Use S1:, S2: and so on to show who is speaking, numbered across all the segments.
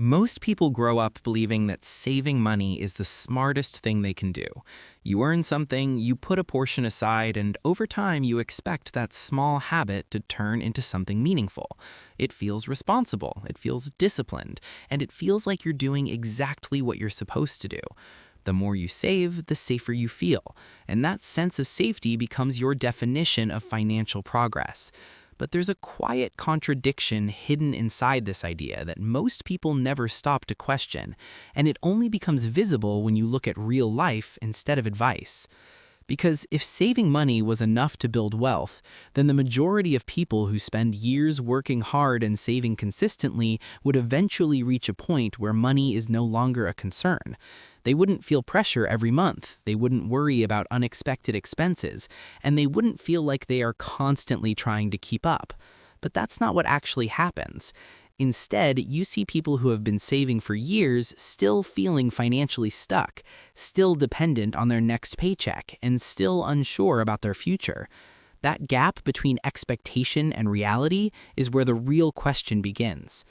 S1: Most people grow up believing that saving money is the smartest thing they can do. You earn something, you put a portion aside, and over time you expect that small habit to turn into something meaningful. It feels responsible, it feels disciplined, and it feels like you're doing exactly what you're supposed to do. The more you save, the safer you feel, and that sense of safety becomes your definition of financial progress. But there's a quiet contradiction hidden inside this idea that most people never stop to question, and it only becomes visible when you look at real life instead of advice. Because if saving money was enough to build wealth, then the majority of people who spend years working hard and saving consistently would eventually reach a point where money is no longer a concern. They wouldn't feel pressure every month, they wouldn't worry about unexpected expenses, and they wouldn't feel like they are constantly trying to keep up. But that's not what actually happens. Instead, you see people who have been saving for years still feeling financially stuck, still dependent on their next paycheck, and still unsure about their future. That gap between expectation and reality is where the real question begins.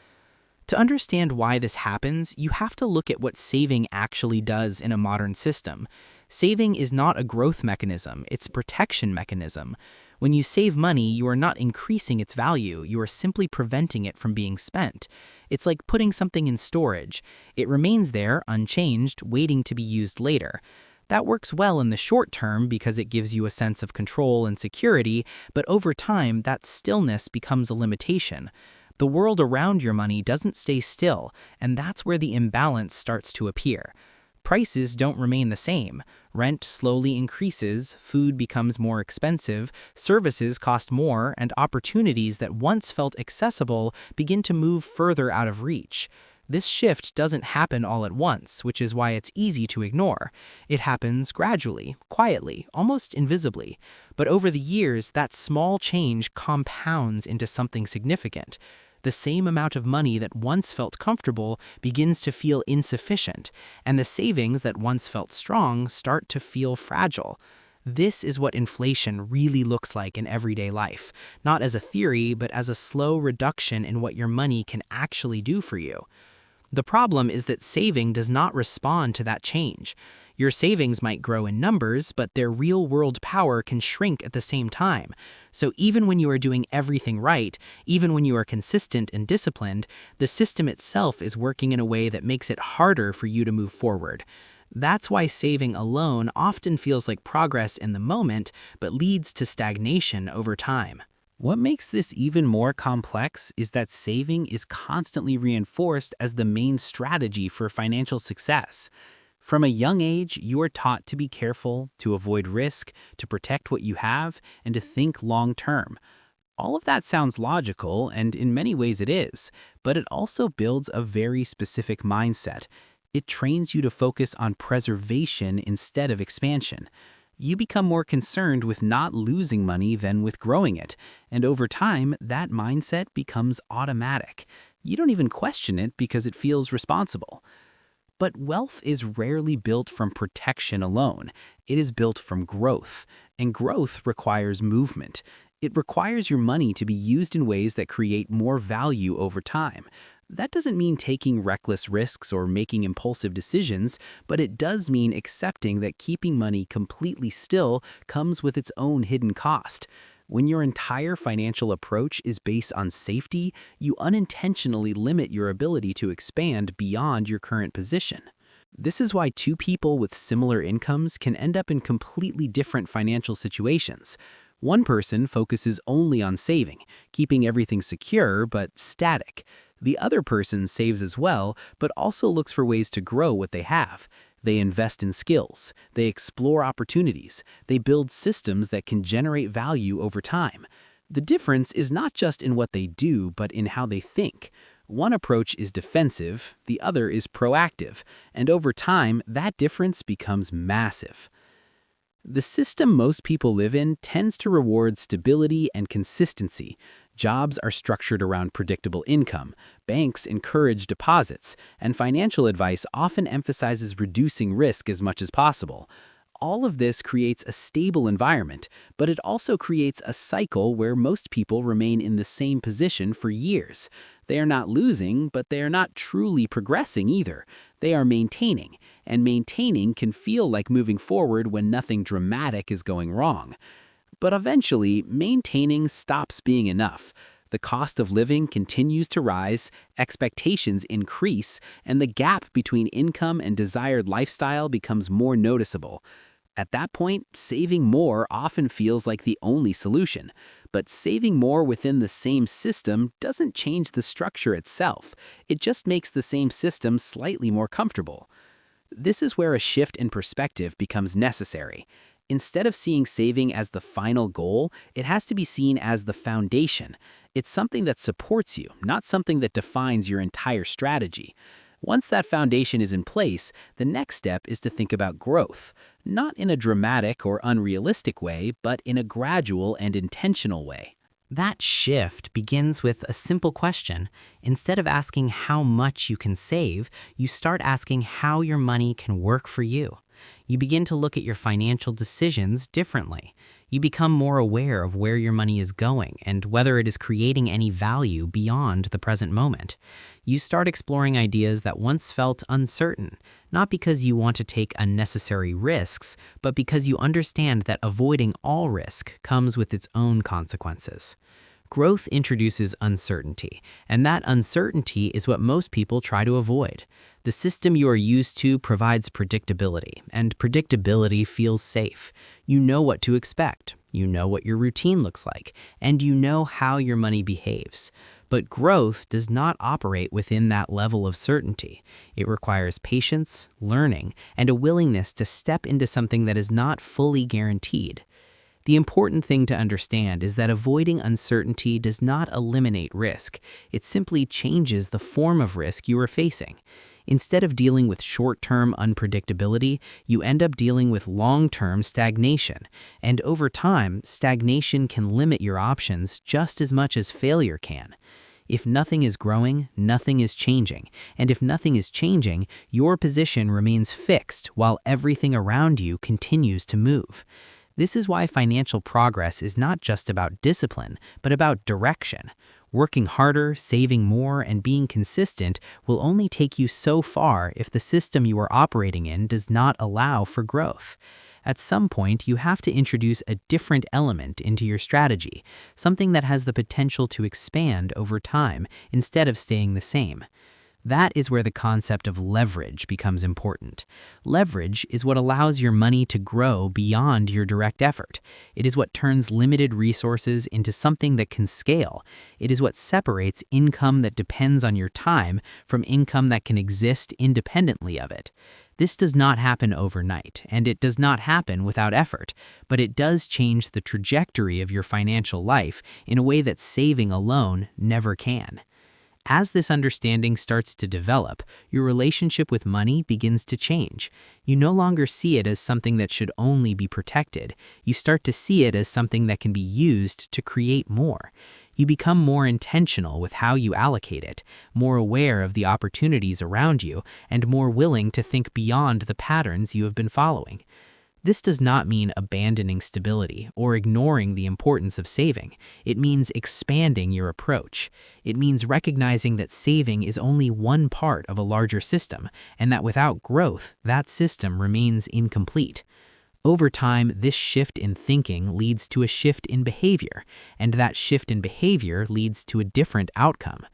S1: To understand why this happens, you have to look at what saving actually does in a modern system. Saving is not a growth mechanism, it's a protection mechanism. When you save money, you are not increasing its value, you are simply preventing it from being spent. It's like putting something in storage. It remains there, unchanged, waiting to be used later. That works well in the short term because it gives you a sense of control and security, but over time, that stillness becomes a limitation. The world around your money doesn't stay still, and that's where the imbalance starts to appear. Prices don't remain the same. Rent slowly increases, food becomes more expensive, services cost more, and opportunities that once felt accessible begin to move further out of reach. This shift doesn't happen all at once, which is why it's easy to ignore. It happens gradually, quietly, almost invisibly. But over the years, that small change compounds into something significant. The same amount of money that once felt comfortable begins to feel insufficient, and the savings that once felt strong start to feel fragile. This is what inflation really looks like in everyday life, not as a theory, but as a slow reduction in what your money can actually do for you. The problem is that saving does not respond to that change. Your savings might grow in numbers, but their real-world power can shrink at the same time. So even when you are doing everything right, even when you are consistent and disciplined, the system itself is working in a way that makes it harder for you to move forward. That's why saving alone often feels like progress in the moment, but leads to stagnation over time. What makes this even more complex is that saving is constantly reinforced as the main strategy for financial success. From a young age, you are taught to be careful, to avoid risk, to protect what you have, and to think long term. All of that sounds logical, and in many ways it is, but it also builds a very specific mindset. It trains you to focus on preservation instead of expansion. You become more concerned with not losing money than with growing it, and over time, that mindset becomes automatic. You don't even question it because it feels responsible. But wealth is rarely built from protection alone. It is built from growth, and growth requires movement. It requires your money to be used in ways that create more value over time. That doesn't mean taking reckless risks or making impulsive decisions, but it does mean accepting that keeping money completely still comes with its own hidden cost. When your entire financial approach is based on safety, you unintentionally limit your ability to expand beyond your current position. This is why two people with similar incomes can end up in completely different financial situations. One person focuses only on saving, keeping everything secure but static. The other person saves as well, but also looks for ways to grow what they have. They invest in skills, they explore opportunities, they build systems that can generate value over time. The difference is not just in what they do, but in how they think. One approach is defensive, the other is proactive, and over time, that difference becomes massive. The system most people live in tends to reward stability and consistency. Jobs are structured around predictable income, banks encourage deposits, and financial advice often emphasizes reducing risk as much as possible. All of this creates a stable environment, but it also creates a cycle where most people remain in the same position for years.
S2: They are not losing, but they are not truly progressing either. They are maintaining, and maintaining can feel like moving forward when nothing dramatic is going wrong. But eventually, maintaining stops being enough. The cost of living continues to rise, expectations increase, and the gap between income and desired lifestyle becomes more noticeable. At that point, saving more often feels like the only solution. But saving more within the same system doesn't change the structure itself. It just makes the same system slightly more comfortable. This is where a shift in perspective becomes necessary. Instead of seeing saving as the final goal, it has to be seen as the foundation. It's something that supports you, not something that defines your entire strategy. Once that foundation is in place, the next step is to think about growth, not in a dramatic or unrealistic way, but in a gradual and intentional way.
S3: That shift begins with a simple question. Instead of asking how much you can save, you start asking how your money can work for you. You begin to look at your financial decisions differently. You become more aware of where your money is going and whether it is creating any value beyond the present moment. You start exploring ideas that once felt uncertain, not because you want to take unnecessary risks, but because you understand that avoiding all risk comes with its own consequences. Growth introduces uncertainty, and that uncertainty is what most people try to avoid. The system you are used to provides predictability, and predictability feels safe. You know what to expect, you know what your routine looks like, and you know how your money behaves. But growth does not operate within that level of certainty. It requires patience, learning, and a willingness to step into something that is not fully guaranteed. The important thing to understand is that avoiding uncertainty does not eliminate risk. It simply changes the form of risk you are facing. Instead of dealing with short-term unpredictability, you end up dealing with long-term stagnation. And over time, stagnation can limit your options just as much as failure can. If nothing is growing, nothing is changing. And if nothing is changing, your position remains fixed while everything around you continues to move. This is why financial progress is not just about discipline, but about direction. Working harder, saving more, and being consistent will only take you so far if the system you are operating in does not allow for growth. At some point, you have to introduce a different element into your strategy, something that has the potential to expand over time instead of staying the same. That is where the concept of leverage becomes important. Leverage is what allows your money to grow beyond your direct effort. It is what turns limited resources into something that can scale. It is what separates income that depends on your time from income that can exist independently of it. This does not happen overnight, and it does not happen without effort, but it does change the trajectory of your financial life in a way that saving alone never can. As this understanding starts to develop, your relationship with money begins to change. You no longer see it as something that should only be protected. You start to see it as something that can be used to create more. You become more intentional with how you allocate it, more aware of the opportunities around you, and more willing to think beyond the patterns you have been following. This does not mean abandoning stability or ignoring the importance of saving. It means expanding your approach. It means recognizing that saving is only one part of a larger system, and that without growth, that system remains incomplete. Over time, this shift in thinking leads to a shift in behavior, and that shift in behavior leads to a different outcome.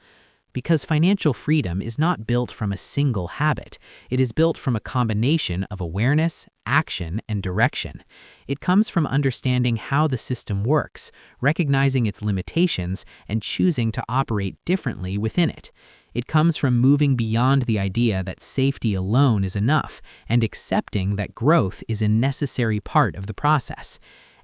S3: Because financial freedom is not built from a single habit. It is built from a combination of awareness, action, and direction. It comes from understanding how the system works, recognizing its limitations, and choosing to operate differently within it. It comes from moving beyond the idea that safety alone is enough and accepting that growth is a necessary part of the process.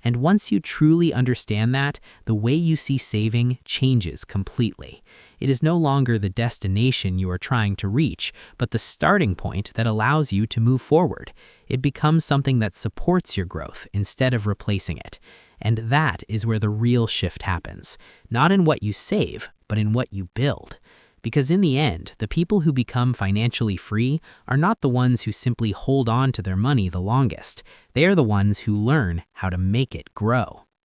S3: And once you truly understand that, the way you see saving changes completely. It is no longer the destination you are trying to reach, but the starting point that allows you to move forward. It becomes something that supports your growth instead of replacing it. And that is where the real shift happens, not in what you save, but in what you build. Because in the end, the people who become financially free are not the ones who simply hold on to their money the longest. They are the ones who learn how to make it grow.